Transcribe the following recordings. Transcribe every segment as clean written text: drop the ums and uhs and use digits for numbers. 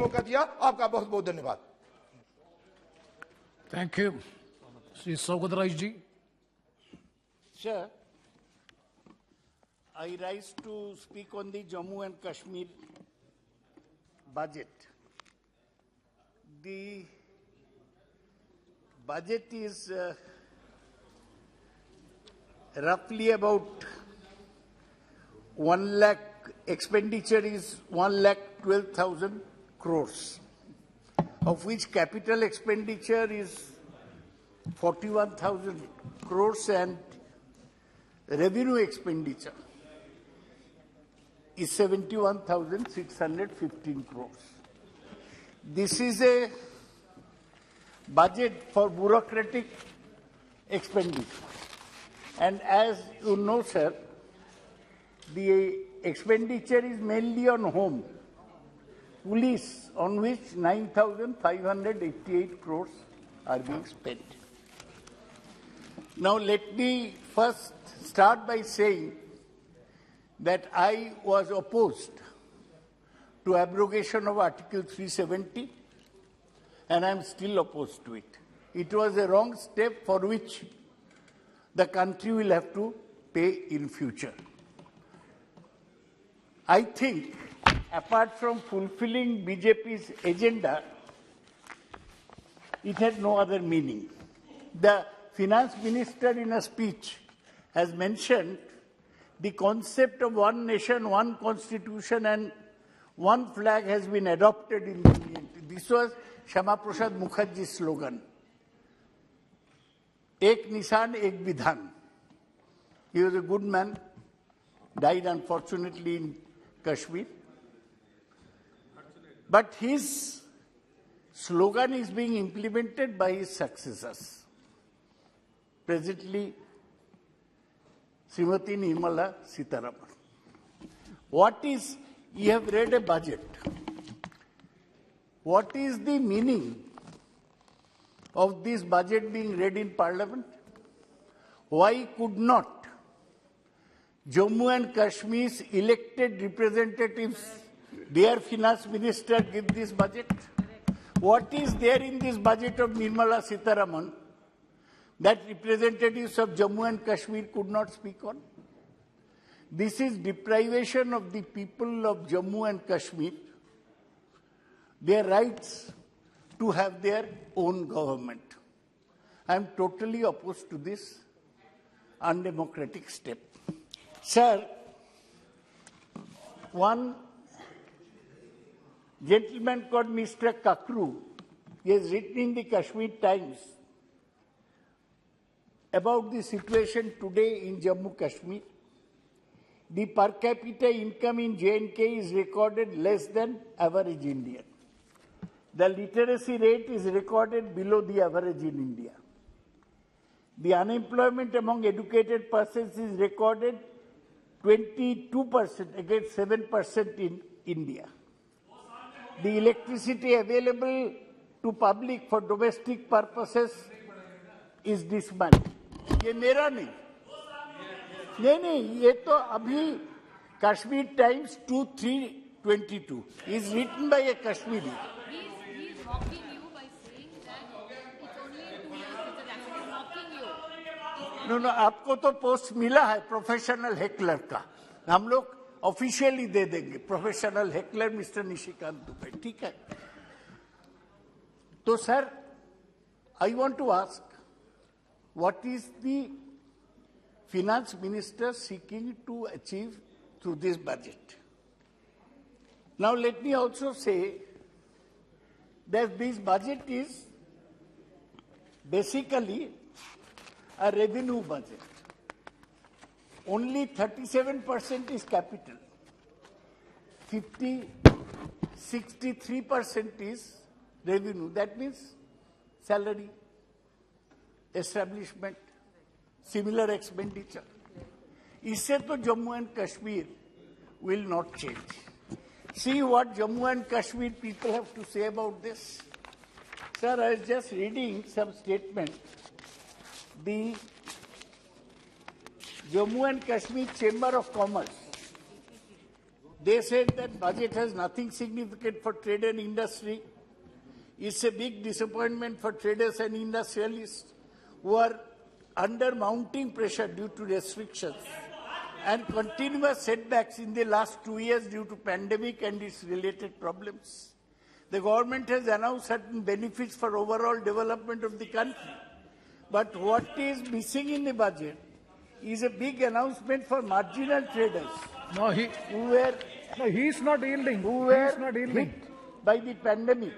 मौका दिया। आपका बहुत बहुत धन्यवाद। Thank you. Shri Sougata ji. Sir, I rise to speak on the Jammu and Kashmir budget. The budget is roughly about 1 lakh, expenditure is 1,12,000 crores, of which capital expenditure is 41,000 crores and revenue expenditure is 71,615 crores. This is a budget for bureaucratic expenditure. And as you know, sir, the expenditure is mainly on home, police, on which 9,588 crores are being spent. Now let me first start by saying that I was opposed to abrogation of Article 370, and I am still opposed to it. It was a wrong step for which the country will have to pay in future. I think, apart from fulfilling BJP's agenda, it had no other meaning. The finance minister in a speech has mentioned the concept of one nation, one constitution and one flag has been adopted in the Union. This was Shama Prasad Mukherjee's slogan. Ek Nisan, Ek Vidhan. He was a good man, died unfortunately in Kashmir. But his slogan is being implemented by his successors. Presently, Srimati Nirmala Sitharaman. You have read a budget. What is the meaning of this budget being read in Parliament? Why could not Jammu and Kashmir's elected representatives, their finance minister, give this budget? What is there in this budget of Nirmala Sitharaman that representatives of Jammu and Kashmir could not speak on? This is deprivation of the people of Jammu and Kashmir, their rights to have their own government. I am totally opposed to this undemocratic step. Sir, one gentleman called Mr. Kakru, he has written in the Kashmir Times about the situation today in Jammu Kashmir. The per capita income in J&K is recorded less than average Indian. The literacy rate is recorded below the average in India. The unemployment among educated persons is recorded 22% against 7% in India. The electricity available to public for domestic purposes is dismantled. ये मेरा नहीं, ये तो अभी Kashmir Times 2/3/22 is written by a Kashmiri. He's mocking you by saying that it's only 2 years since the accident. He's mocking you. No, आपको तो post मिला है प्रोफेशनल हेकलर का, हम लोग ऑफिशियली दे देंगे, professional heckler mister Nishikant Dubey, ठीक है? तो sir, I want to ask, what is the finance minister seeking to achieve through this budget? Now let me also say that this budget is basically a revenue budget. Only 37% is capital. 63% is revenue. That means salary, establishment, similar expenditure. इससे तो Jammu and Kashmir will not change. See what Jammu and Kashmir people have to say about this. Sir, I was just reading some statement. The Jammu and Kashmir Chamber of Commerce, They said that budget has nothing significant for trade and industry. It's a big disappointment for traders and industrialists who are under mounting pressure due to restrictions and continuous setbacks in the last 2 years due to pandemic and its related problems. The government has announced certain benefits for overall development of the country. But what is missing in the budget is a big announcement for marginal traders No, he is not yielding. who were He is not yielding. hit by the pandemic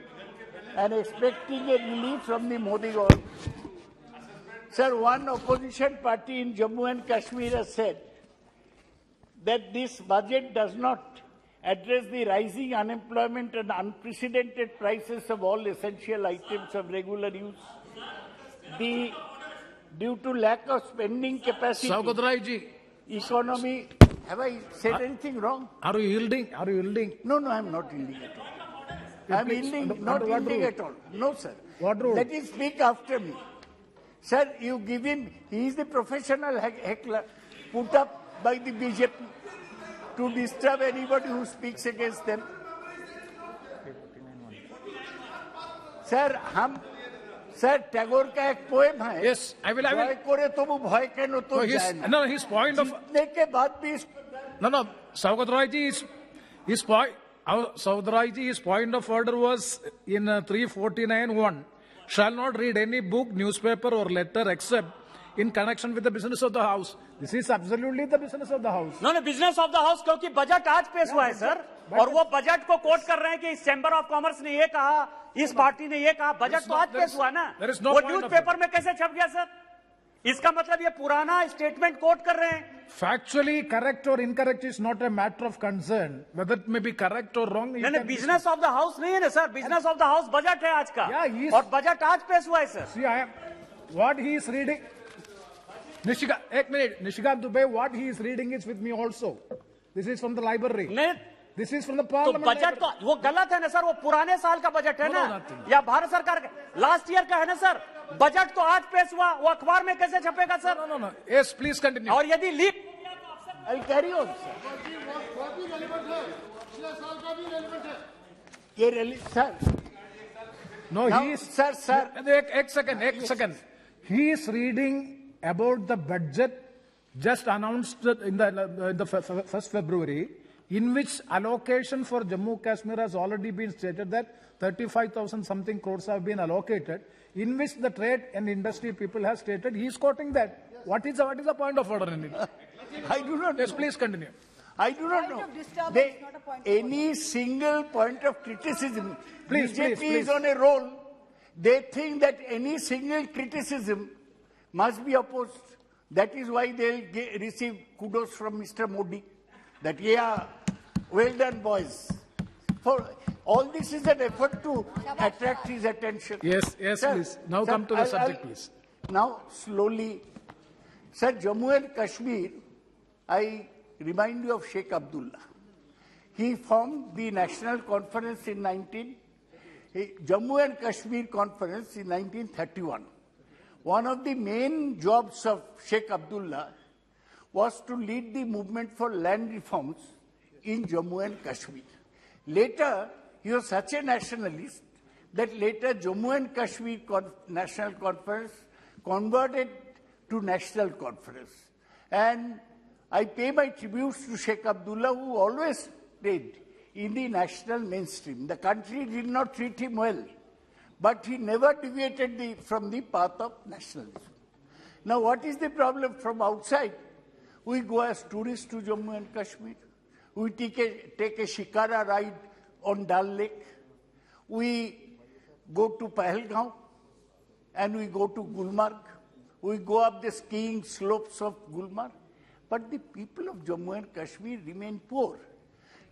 and expecting a relief from the Modi government. Sir, one opposition party in Jammu and Kashmir has said that this budget does not address the rising unemployment and unprecedented prices of all essential items of regular use. Due to lack of spending capacity, Sougata ji, economy. Have I said anything wrong? are you yielding? Are you yielding? No, I'm not yielding at all. I'm please, yielding, not not what yielding rule? at all. No, sir. What rule? Let him speak after me. Sir, you give him, he is the professional heckler put up by the BJP to disturb anybody who speaks against them. Sir, Tagore का एक poem है. Yes, I will. भय करे तो वो भय के no तो जाए ना. No, his point of जीतने के बाद भी no. Sougata ji, his point. Sougata ji, his point of order was in 349(1). Shall not read any book, newspaper, or letter except in connection with the business of the house. This is absolutely the business of the house. No, business of the house क्योंकि budget आज पेश हुआ है sir, और वो budget को coat कर रहे हैं कि इस चैम्बर ऑफ कॉमर्स ने ये कहा, इस पार्टी ने ये कहा, बजट तो आज पेश हुआ ना, वो न्यूज़पेपर में कैसे छप गया सर? इसका मतलब ये पुराना स्टेटमेंट कोट कर रहे हैं. Factually correct or incorrect is not a matter of concern. Whether it may be correct or wrong. नहीं, बिजनेस ऑफ द हाउस नहीं है ना sir, business of the house budget है आज का, और बजट आज पेश हुआ है sir. See, what he is reading. Nishikant Dubey, what he is reading is with me also. This is from the library. This is from the parliament. तो budget तो वो गलत है ना सर, वो पुराने साल का बजट है ना, या भारत सरकार का लास्ट ईयर का है ना सर. बजट तो आज पेश हुआ, वो अखबार में कैसे छपेगा sir? No. Yes, please continue. और यदि leak I'll carry on, sir. No, Now, he is. sir. Ek second. He is reading about the budget just announced in the 1st February, in which allocation for Jammu Kashmir has already been stated that 35,000 something crores have been allocated, in which the trade and industry people have stated. He is quoting that. What is the point of order in it? I do not know. Yes, please continue. I do not know. Any single point of criticism, BJP is on a roll. They think that any single criticism must be opposed. That is why they'll receive kudos from Mr. Modi. That, yeah, well done, boys. For all this is an effort to attract his attention. Yes, sir, please. Now come to the subject, please. Now, slowly. Sir, Jammu and Kashmir, I remind you of Sheikh Abdullah. He formed the National Conference in Jammu and Kashmir Conference in 1931. One of the main jobs of Sheikh Abdullah was to lead the movement for land reforms in Jammu and Kashmir. Later, he was such a nationalist that later Jammu and Kashmir National Conference converted to National Conference. And I pay my tributes to Sheikh Abdullah, who always stayed in the national mainstream. The country did not treat him well, but he never deviated from the path of nationalism. Now, what is the problem from outside? We go as tourists to Jammu and Kashmir. We take a shikara ride on Dal Lake. We go to Pahalgaon and we go to Gulmarg. We go up the skiing slopes of Gulmarg. But the people of Jammu and Kashmir remain poor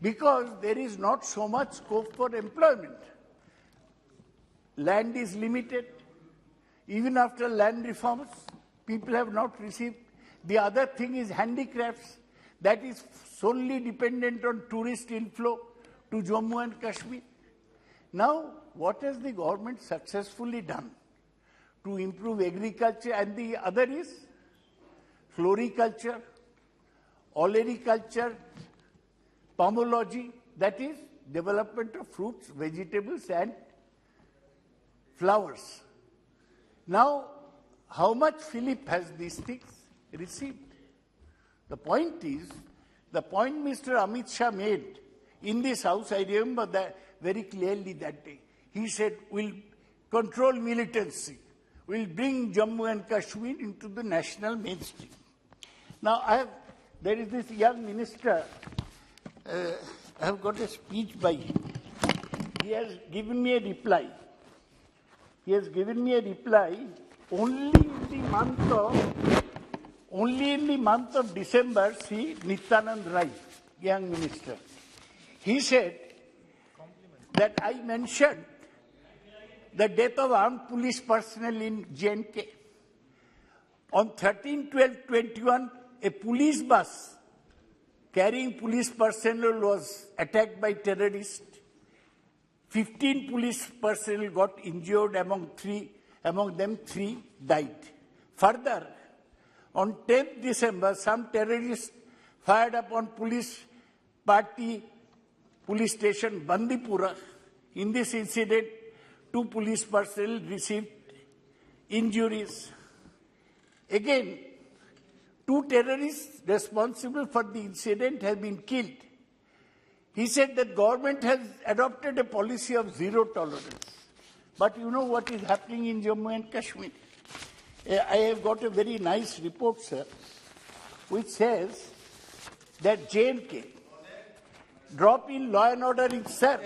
because there is not so much scope for employment. Land is limited. Even after land reforms, people have not received. The other thing is handicrafts. That is solely dependent on tourist inflow to Jammu and Kashmir. Now, what has the government successfully done to improve agriculture? And the other is floriculture, olericulture, pomology, that is development of fruits, vegetables and flowers. Now, how much Philip has these things received? The point is, the point Mr. Amit Shah made in this house, I remember that very clearly that day. He said, we'll control militancy. We'll bring Jammu and Kashmir into the national mainstream. Now, there is this young minister, I have got a speech by him. He has given me a reply. He has given me a reply only in the month of December, see Nityanand Rai, young minister. He said that I mentioned the death of armed police personnel in J&K. On 13/12/21, a police bus carrying police personnel was attacked by terrorists. 15 police personnel got injured, among them 3 died. Further, on 10th December, some terrorists fired upon police station Bandipura. In this incident, 2 police personnel received injuries. Again, 2 terrorists responsible for the incident have been killed. He said that government has adopted a policy of zero tolerance. But you know what is happening in Jammu and Kashmir? I have got a very nice report, sir, which says that J&K drop in law and order in sir.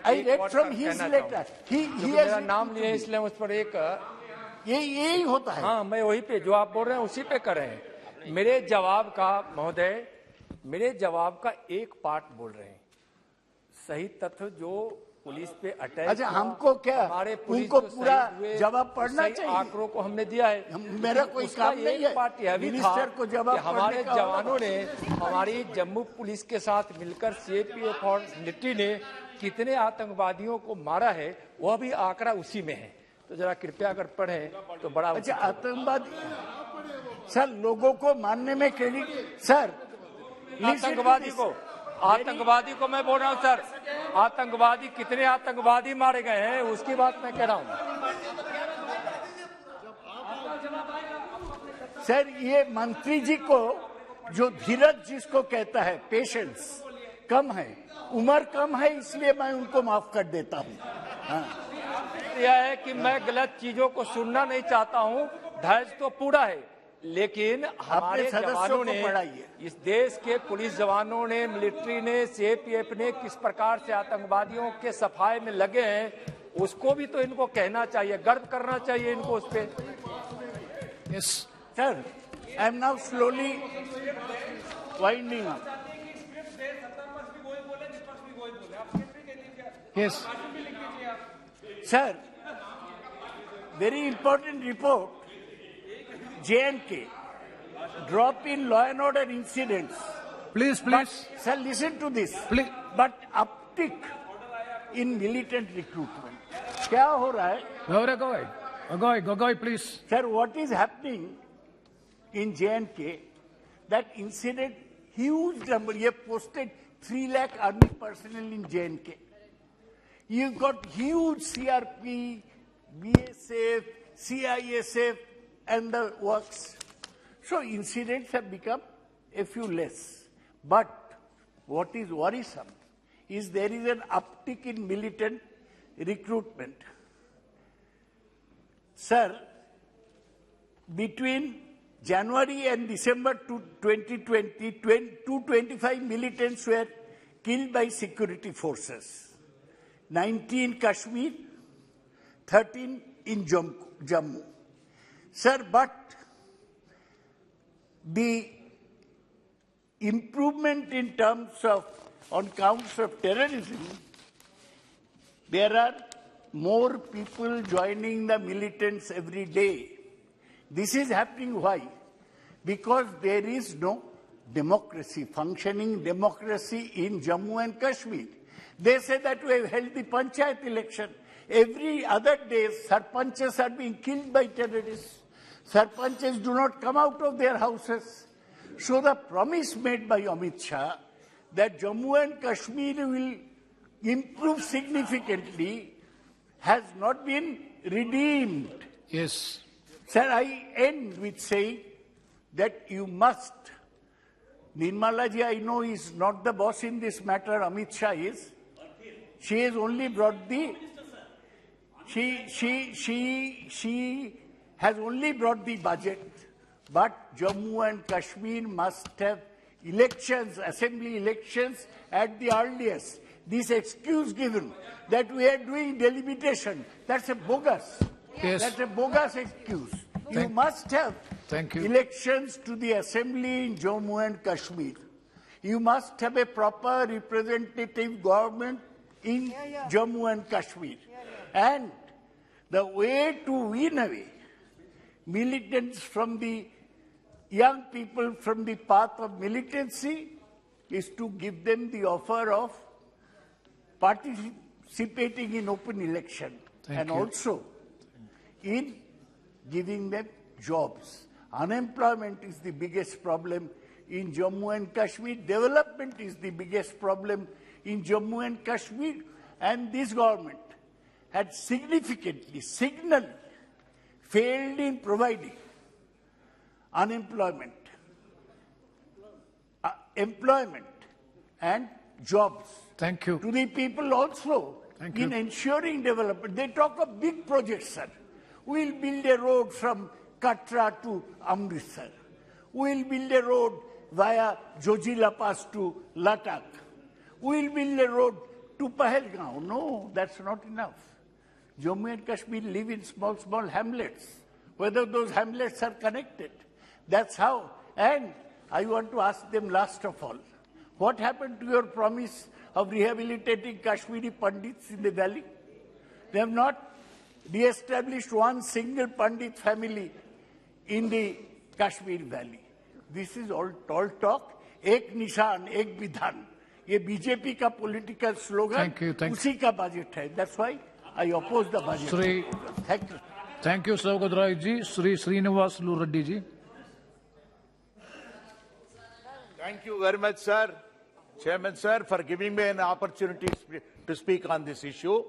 I read from his letter. He has नाम लिए इसलिए हम उस पर एक यही होता है. हाँ, मैं वही पे जो आप बोल रहे हैं उसी पे कर रहे हैं. मेरे जवाब का महोदय, मेरे जवाब का एक पार्ट बोल रहे हैं. सही तथ्य जो पुलिस पे अटैक, अच्छा हमको क्या, हमारे उनको पूरा जवाब पढ़ना चाहिए. आंकड़ों को हमने दिया है. मेरा कोई काम नहीं है. पार्ट यह भी था कि हमारे जवानों ने हमारी जम्मू पुलिस के साथ मिलकर सीआरपीएफ और मिलिट्री ने कितने आतंकवादियों को मारा है, वह भी आंकड़ा उसी में है. तो जरा कृपया अगर पढ़ें तो बड़ा. अच्छा आतंकवादी सर, लोगों को मारने में क्रेडिट सर, आतंकवादी को मैं बोल रहा हूं सर. आतंकवादी कितने आतंकवादी मारे गए हैं उसकी बात मैं कह रहा हूं. सर ये मंत्री जी को जो धीरज जिसको कहता है, पेशेंस कम है, उम्र कम है, इसलिए मैं उनको माफ कर देता हूं. हाँ. यह है कि मैं गलत चीजों को सुनना नहीं चाहता हूं. धैर्य तो पूरा है, लेकिन हमारे जवानों ने, इस देश के पुलिस जवानों ने, मिलिट्री ने, सीआरपीएफ ने किस प्रकार से आतंकवादियों के सफाई में लगे हैं, उसको भी तो इनको कहना चाहिए, गर्व करना चाहिए इनको उस पे. Yes sir, I am now slowly winding up. Yes sir, very important report. J&K drop in law and order incidents. Please. But, sir, listen to this. Please. But uptick in militant recruitment. क्या हो रहा है? Go ahead, please. Sir, what is happening in J&K? That incident, huge number. You have posted 3 lakh army personnel in J&K. You've got huge CRP, BSF, CISF, and the works. So incidents have become a few less. But what is worrisome is there is an uptick in militant recruitment. Sir, between January and December 2020, 225 militants were killed by security forces. 90 in Kashmir, 13 in Jammu. Sir, but the improvement in terms of, on counts of terrorism, there are more people joining the militants every day. This is happening why? Because there is no democracy, functioning democracy in Jammu and Kashmir. They say that we have held the panchayat election. Every other day, sarpanches are being killed by terrorists. Sarpanches do not come out of their houses. So the promise made by Amit Shah that Jammu and Kashmir will improve significantly has not been redeemed. Yes. Sir, I end with saying that you must. Nirmala ji, I know, is not the boss in this matter. Amit Shah is. She has only brought the. She has only brought the budget, but Jammu and Kashmir must have elections, assembly elections at the earliest. This excuse given that we are doing delimitation, that's a bogus. Yes. That's a bogus excuse. You must have elections to the assembly in Jammu and Kashmir. You must have a proper representative government in Jammu and Kashmir. And the way to win away militants from the young people from the path of militancy is to give them the offer of participating in open election and also in giving them jobs. Unemployment is the biggest problem in Jammu and Kashmir. Development is the biggest problem in Jammu and Kashmir. And this government had significantly, signally failed in providing unemployment, employment and jobs to the people also in ensuring development. They talk of big projects, sir. We'll build a road from Katra to Amritsar. We'll build a road via Jojila Pass to Ladakh. We'll build a road to Pahalgaon. No, that's not enough. Jammu and Kashmir live in small, small hamlets. Whether those hamlets are connected. That's how. And I want to ask them last of all, what happened to your promise of rehabilitating Kashmiri Pandits in the valley? They have not re-established one single Pandit family in the Kashmir valley. This is all talk. Ek nishan, ek vidhan. ये BJP का political slogan उसी का budget है. That's why I oppose the budget. Thank you, Sougata ji. Sri Srinivas Lureddy ji. Thank you very much, sir. Chairman, sir, for giving me an opportunity to speak on this issue.